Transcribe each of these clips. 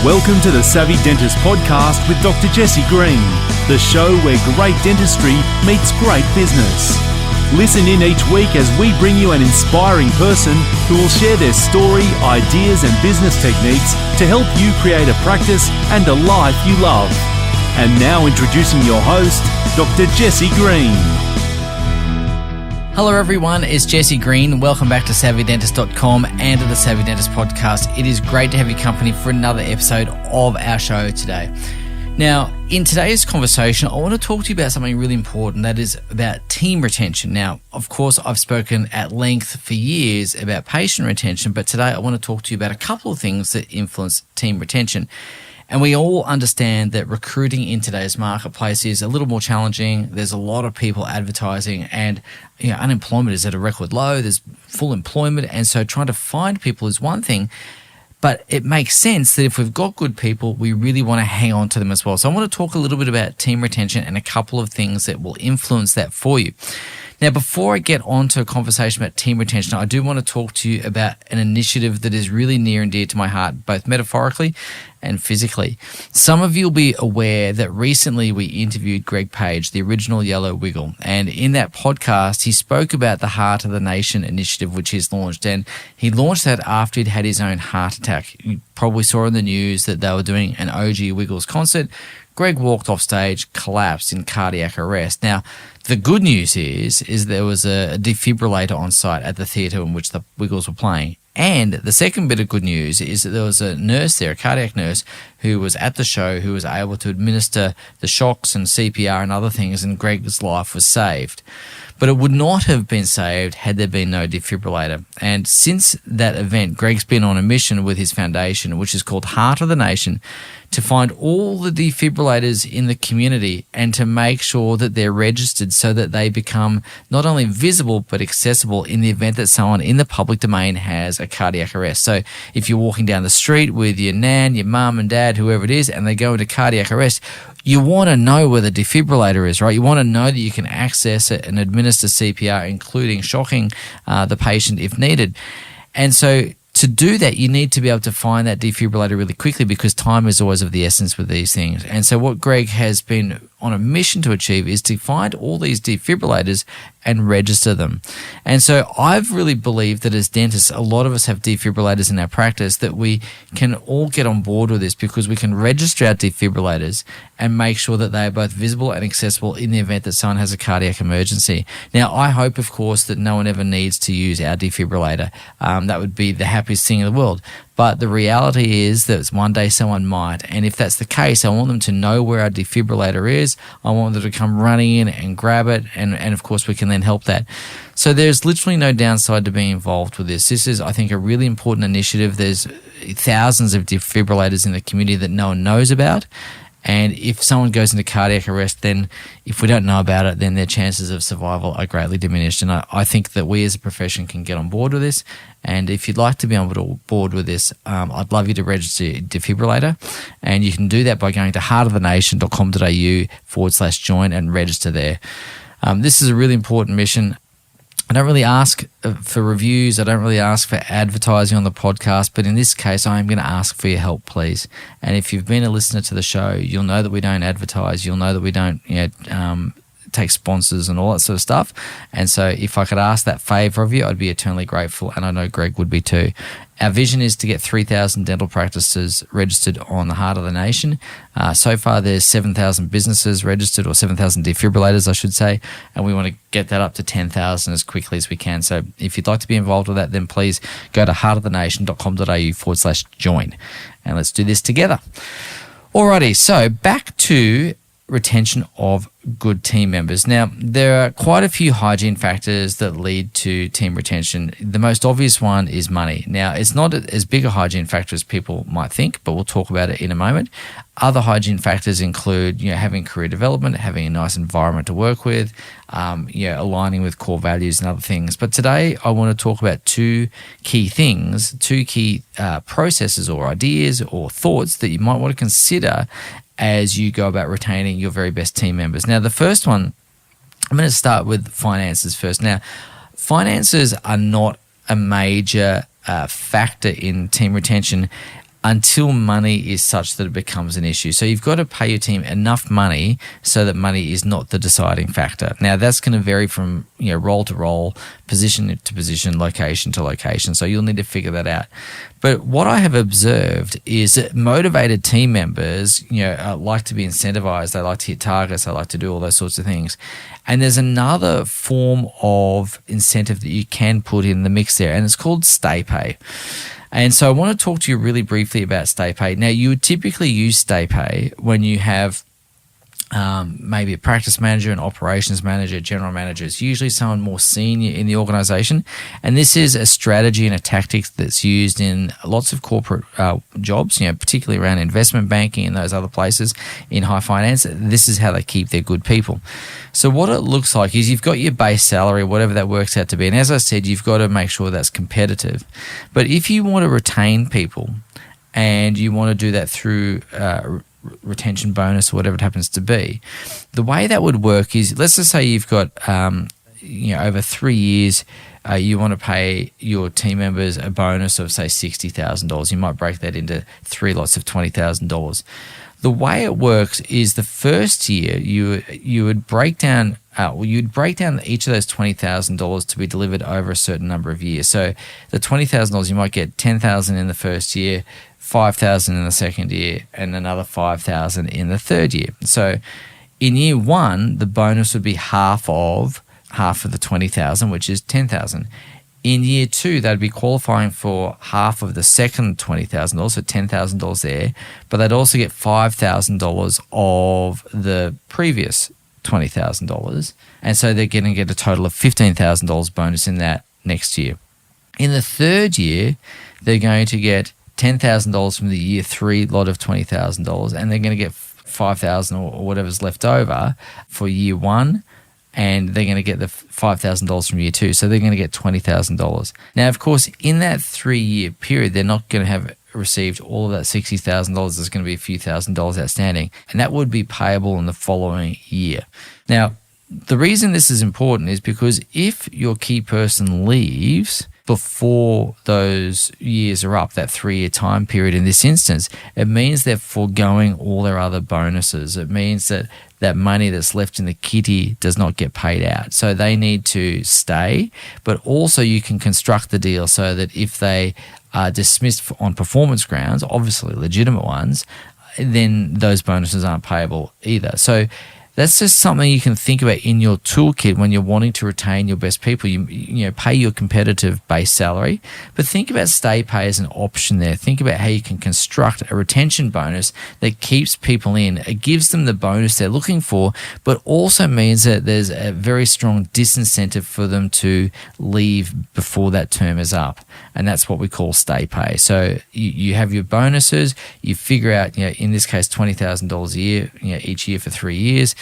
Welcome to the Savvy Dentist podcast with Dr. Jesse Green, the show where great dentistry meets great business. Listen in each week as we bring you an inspiring person who will share their story, ideas and business techniques to help you create a practice and a life you love. And now introducing your host, Dr. Jesse Green. Hello everyone, it's Jesse Green. Welcome back to SavvyDentist.com and to the Savvy Dentist podcast. It is great to have your company for another episode of our show today. Now, in today's conversation, I want to talk to you about something really important, that is about team retention. Now, of course, I've spoken at length for years about patient retention, but today I want to talk to you about a couple of things that influence team retention. And we all understand that recruiting in today's marketplace is a little more challenging. There's a lot of people advertising and unemployment is at a record low. There's full employment. And so trying to find people is one thing, but it makes sense that if we've got good people, we really want to hang on to them as well. So I want to talk a little bit about team retention and a couple of things that will influence that for you. Now, before I get on to a conversation about team retention, I do want to talk to you about an initiative that is really near and dear to my heart, both metaphorically and physically. Some of you will be aware that recently we interviewed Greg Page, the original Yellow Wiggle. And in that podcast, he spoke about the Heart of the Nation initiative, which he's launched. And he launched that after he'd had his own heart attack. You probably saw in the news that they were doing an OG Wiggles concert. Greg walked off stage, collapsed in cardiac arrest. Now, the good news is there was a defibrillator on site at the theatre in which the Wiggles were playing. And the second bit of good news is that there was a nurse there, a cardiac nurse, who was at the show, who was able to administer the shocks and CPR and other things, and Greg's life was saved. But it would not have been saved had there been no defibrillator. And since that event, Greg's been on a mission with his foundation, which is called Heart of the Nation, to find all the defibrillators in the community and to make sure that they're registered so that they become not only visible but accessible in the event that someone in the public domain has a cardiac arrest. So if you're walking down the street with your nan, your mum and dad, whoever it is, and they go into cardiac arrest, you want to know where the defibrillator is, right? You want to know that you can access it and administer CPR, including shocking the patient if needed. And so to do that, you need to be able to find that defibrillator really quickly because time is always of the essence with these things. And so what Greg has been on a mission to achieve is to find all these defibrillators and register them. And so I've really believed that as dentists, a lot of us have defibrillators in our practice, that we can all get on board with this because we can register our defibrillators and make sure that they are both visible and accessible in the event that someone has a cardiac emergency. Now, I hope, of course, that no one ever needs to use our defibrillator. That would be the happiest thing in the world. But the reality is that one day someone might. And if that's the case, I want them to know where our defibrillator is. I want them to come running in and grab it. And of course, we can then help that. So there's literally no downside to being involved with this. This is, I think, a really important initiative. There's thousands of defibrillators in the community that no one knows about. And if someone goes into cardiac arrest, then if we don't know about it, then their chances of survival are greatly diminished. And I think that we as a profession can get on board with this. And if you'd like to be on board with this, I'd love you to register a defibrillator. And you can do that by going to heartofthenation.com.au/join and register there. This is a really important mission. I don't really ask for reviews. I don't really ask for advertising on the podcast. But in this case, I am going to ask for your help, please. And if you've been a listener to the show, you'll know that we don't advertise. You'll know that we don't take sponsors and all that sort of stuff. And so if I could ask that favor of you, I'd be eternally grateful. And I know Greg would be too. Our vision is to get 3,000 dental practices registered on the Heart of the Nation. So far, there's 7,000 businesses registered, or 7,000 defibrillators, I should say, and we want to get that up to 10,000 as quickly as we can. So if you'd like to be involved with that, then please go to heartofthenation.com.au/join, and let's do this together. Alrighty, so back to retention of good team members. Now, there are quite a few hygiene factors that lead to team retention. The most obvious one is money. Now, it's not as big a hygiene factor as people might think, but we'll talk about it in a moment. Other hygiene factors include, having career development, having a nice environment to work with, aligning with core values and other things. But today, I want to talk about two key things, two key processes or ideas or thoughts that you might want to consider as you go about retaining your very best team members. Now, the first one, I'm going to start with finances first. Now, finances are not a major factor in team retention until money is such that it becomes an issue. So you've got to pay your team enough money so that money is not the deciding factor. Now that's going to vary from role to role, position to position, location to location. So you'll need to figure that out. But what I have observed is that motivated team members, like to be incentivized. They like to hit targets. They like to do all those sorts of things. And there's another form of incentive that you can put in the mix there, and it's called stay pay. And so I want to talk to you really briefly about stay pay. Now, you would typically use stay pay when you have maybe a practice manager, an operations manager, general manager. It's usually someone more senior in the organization. And this is a strategy and a tactic that's used in lots of corporate jobs, particularly around investment banking and those other places in high finance. This is how they keep their good people. So what it looks like is you've got your base salary, whatever that works out to be. And as I said, you've got to make sure that's competitive. But if you want to retain people and you want to do that through retention bonus or whatever it happens to be, the way that would work is, let's just say you've got over 3 years, you want to pay your team members a bonus of say $60,000. You might break that into 3 lots of $20,000. The way it works is the first year you would break down you'd break down each of those $20,000 to be delivered over a certain number of years. So the $20,000, you might get $10,000 in the first year, $5,000 in the second year, and another $5,000 in the third year. So in year one, the bonus would be half of the $20,000, which is $10,000. In year two, they'd be qualifying for half of the second $20,000, so $10,000 there, but they'd also get $5,000 of the previous $20,000, and so they're going to get a total of $15,000 bonus in that next year. In the third year, they're going to get $10,000 from the year three lot of $20,000, and they're going to get $5,000 or whatever's left over for year one, and they're going to get the $5,000 from year two. So they're going to get $20,000. Now, of course, in that 3-year period, they're not going to have received all of that $60,000. There's going to be a few $1,000s outstanding, and that would be payable in the following year. Now, the reason this is important is because if your key person leaves before those years are up, that 3-year time period in this instance, it means they're foregoing all their other bonuses. It means that that money that's left in the kitty does not get paid out. So they need to stay, but also you can construct the deal so that if they are dismissed on performance grounds, obviously legitimate ones, then those bonuses aren't payable either. So that's just something you can think about in your toolkit when you're wanting to retain your best people. You pay your competitive base salary, but think about stay pay as an option there. Think about how you can construct a retention bonus that keeps people in. It gives them the bonus they're looking for, but also means that there's a very strong disincentive for them to leave before that term is up. And that's what we call stay pay. So you have your bonuses, you figure out, in this case, $20,000 a year, each year for 3 years,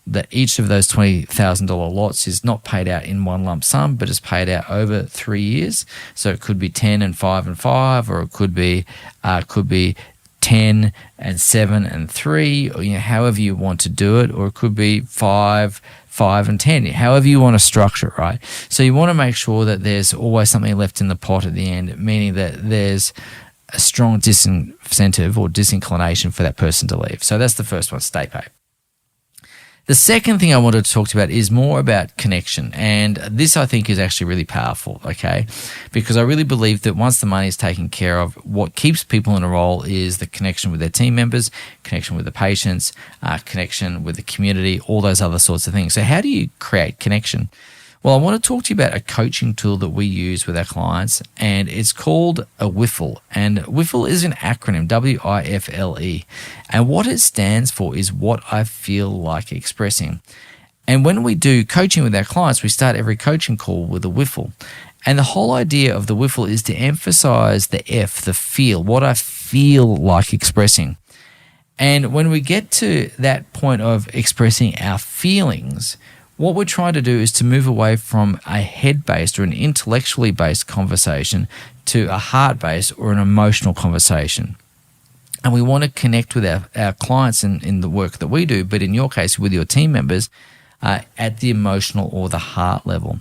that each of those $20,000 lots is not paid out in one lump sum, but is paid out over 3 years. So it could be 10 and 5 and 5, or it could be 10 and 7 and 3, or however you want to do it, or it could be 5 and 10, however you want to structure it, right? So you want to make sure that there's always something left in the pot at the end, meaning that there's a strong disincentive or disinclination for that person to leave. So that's the first one, stay pay. The second thing I wanted to talk to you about is more about connection. And this, I think, is actually really powerful, okay? Because I really believe that once the money is taken care of, what keeps people in a role is the connection with their team members, connection with the patients, connection with the community, all those other sorts of things. So how do you create connection? Well, I want to talk to you about a coaching tool that we use with our clients, and it's called a WIFLE. And WIFLE is an acronym, WIFLE. And what it stands for is what I feel like expressing. And when we do coaching with our clients, we start every coaching call with a WIFLE. And the whole idea of the WIFLE is to emphasize the F, the feel, what I feel like expressing. And when we get to that point of expressing our feelings, what we're trying to do is to move away from a head-based or an intellectually based conversation to a heart-based or an emotional conversation. And we want to connect with our clients in the work that we do, but in your case with your team members, at the emotional or the heart level.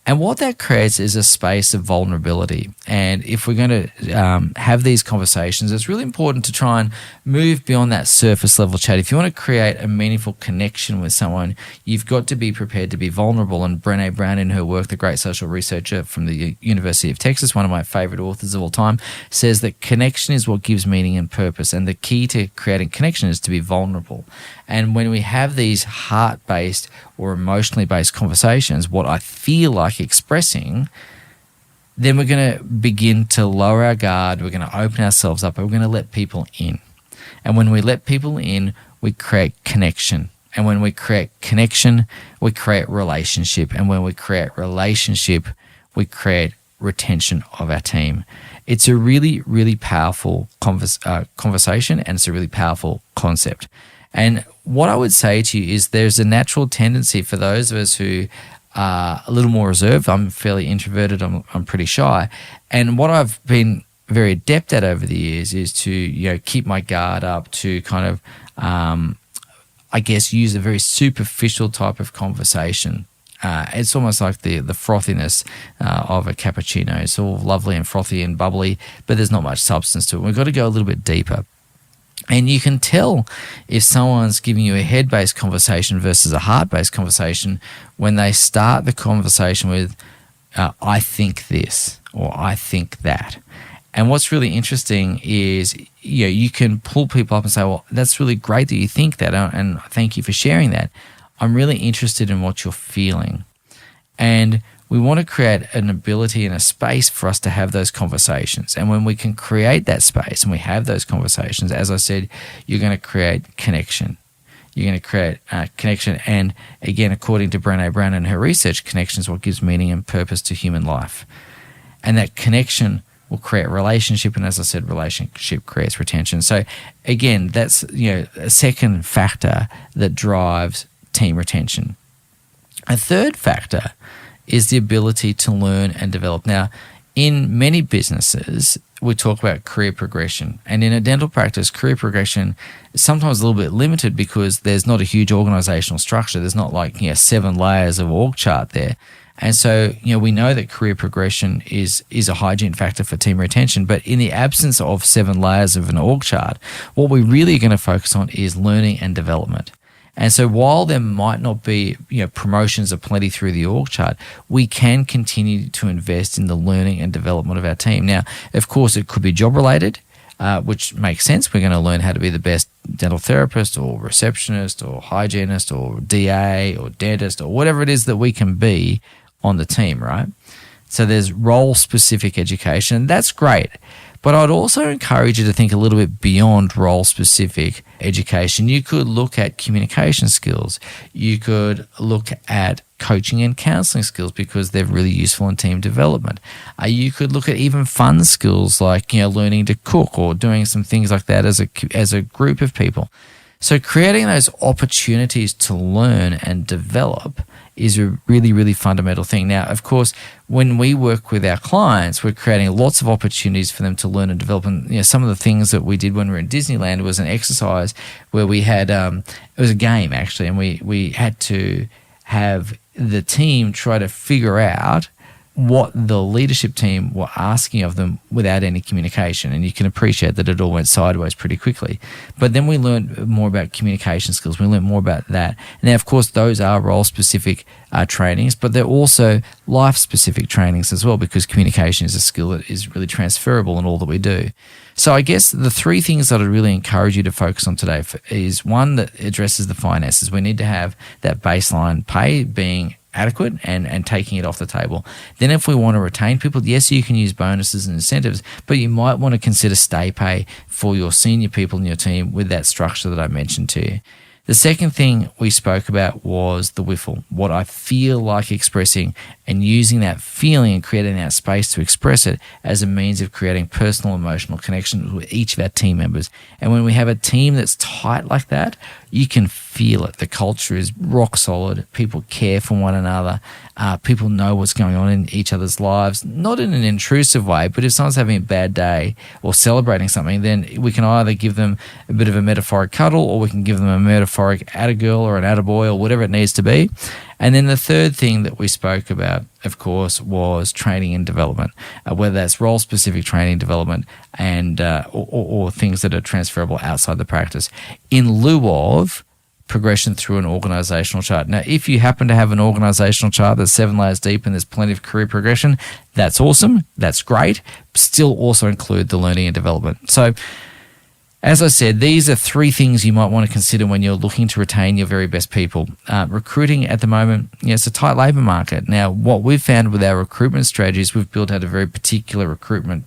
And what that creates is a space of vulnerability. And if we're going to have these conversations, it's really important to try and move beyond that surface level chat. If you want to create a meaningful connection with someone, you've got to be prepared to be vulnerable. And Brené Brown, in her work, the great social researcher from the University of Texas, one of my favorite authors of all time, says that connection is what gives meaning and purpose. And the key to creating connection is to be vulnerable. And when we have these heart-based or emotionally based conversations, what I feel like expressing, then we're going to begin to lower our guard. We're going to open ourselves up. And we're going to let people in. And when we let people in, we create connection. And when we create connection, we create relationship. And when we create relationship, we create retention of our team. It's a really, really powerful conversation, and it's a really powerful concept. And what I would say to you is there's a natural tendency for those of us who are a little more reserved. I'm fairly introverted. I'm pretty shy. And what I've been very adept at over the years is to keep my guard up, to kind of use a very superficial type of conversation. It's almost like the frothiness of a cappuccino. It's all lovely and frothy and bubbly, but there's not much substance to it. We've got to go a little bit deeper. And you can tell if someone's giving you a head-based conversation versus a heart-based conversation when they start the conversation with, I think this, or I think that. And what's really interesting is, you can pull people up and say, well, that's really great that you think that, and thank you for sharing that. I'm really interested in what you're feeling. And we want to create an ability and a space for us to have those conversations. And when we can create that space and we have those conversations, as I said, you're going to create connection. You're going to create connection. And again, according to Brené Brown and her research, connection is what gives meaning and purpose to human life. And that connection will create relationship. And as I said, relationship creates retention. So again, that's a second factor that drives team retention. A third factor is the ability to learn and develop. Now, in many businesses, we talk about career progression. And in a dental practice, career progression is sometimes a little bit limited because there's not a huge organizational structure. There's not 7 layers of org chart there. And so, we know that career progression is a hygiene factor for team retention. But in the absence of 7 layers of an org chart, what we really are going to focus on is learning and development. And so while there might not be promotions aplenty through the org chart, we can continue to invest in the learning and development of our team. Now, of course, it could be job related, which makes sense. We're going to learn how to be the best dental therapist or receptionist or hygienist or DA or dentist or whatever it is that we can be on the team, right? So there's role-specific education. That's great. But I'd also encourage you to think a little bit beyond role-specific education. You could look at communication skills. You could look at coaching and counseling skills because they're really useful in team development. You could look at even fun skills like learning to cook or doing some things like that as a group of people. So creating those opportunities to learn and develop is a really, really fundamental thing. Now, of course, when we work with our clients, we're creating lots of opportunities for them to learn and develop. And some of the things that we did when we were in Disneyland was an exercise where we had it was a game actually, and we had to have the team try to figure out what the leadership team were asking of them without any communication. And you can appreciate that it all went sideways pretty quickly. But then we learned more about communication skills. We learned more about that. Now, of course, those are role-specific trainings, but they're also life-specific trainings as well, because communication is a skill that is really transferable in all that we do. So I guess the 3 things that I'd really encourage you to focus on today is, one, that addresses the finances. We need to have that baseline pay being adequate and taking it off the table. Then if we want to retain people, yes, you can use bonuses and incentives, but you might want to consider stay pay for your senior people in your team with that structure that I mentioned to you. The second thing we spoke about was the whiffle, what I feel like expressing, and using that feeling and creating that space to express it as a means of creating personal emotional connections with each of our team members. And when we have a team that's tight like that, you can feel it. The culture is rock solid. People care for one another. People know what's going on in each other's lives, not in an intrusive way, but if someone's having a bad day or celebrating something, then we can either give them a bit of a metaphoric cuddle or we can give them a metaphoric metaphoric atta-girl or an atta-boy or whatever it needs to be. And then the third thing that we spoke about, of course, was training and development, whether that's role-specific training development and or things that are transferable outside the practice, in lieu of progression through an organizational chart. Now, if you happen to have an organizational chart that's 7 layers deep and there's plenty of career progression, that's awesome. That's great. Still also include the learning and development. So, as I said, these are 3 things you might want to consider when you're looking to retain your very best people. Recruiting at the moment, it's a tight labor market. Now, what we've found with our recruitment strategies, we've built out a very particular recruitment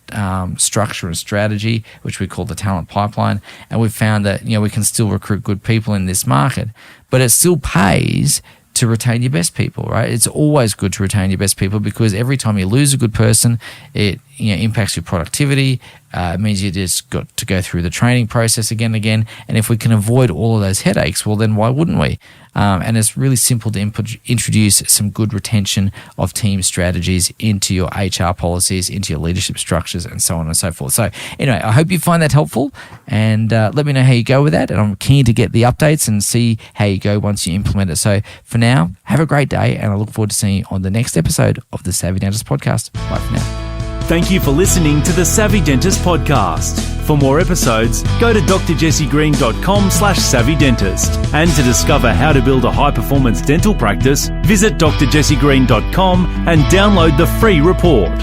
structure and strategy, which we call the talent pipeline. And we've found that, we can still recruit good people in this market, but it still pays to retain your best people, right? It's always good to retain your best people because every time you lose a good person, it impacts your productivity. It means you just got to go through the training process again and again. And if we can avoid all of those headaches, well, then why wouldn't we? And it's really simple to introduce some good retention of team strategies into your HR policies, into your leadership structures, and so on and so forth. So anyway, I hope you find that helpful, and let me know how you go with that. And I'm keen to get the updates and see how you go once you implement it. So for now, have a great day, and I look forward to seeing you on the next episode of the Savvy Dentist Podcast. Bye for now. Thank you for listening to the Savvy Dentist Podcast. For more episodes, go to drjessiegreen.com/savvydentist. And to discover how to build a high-performance dental practice, visit drjessiegreen.com and download the free report.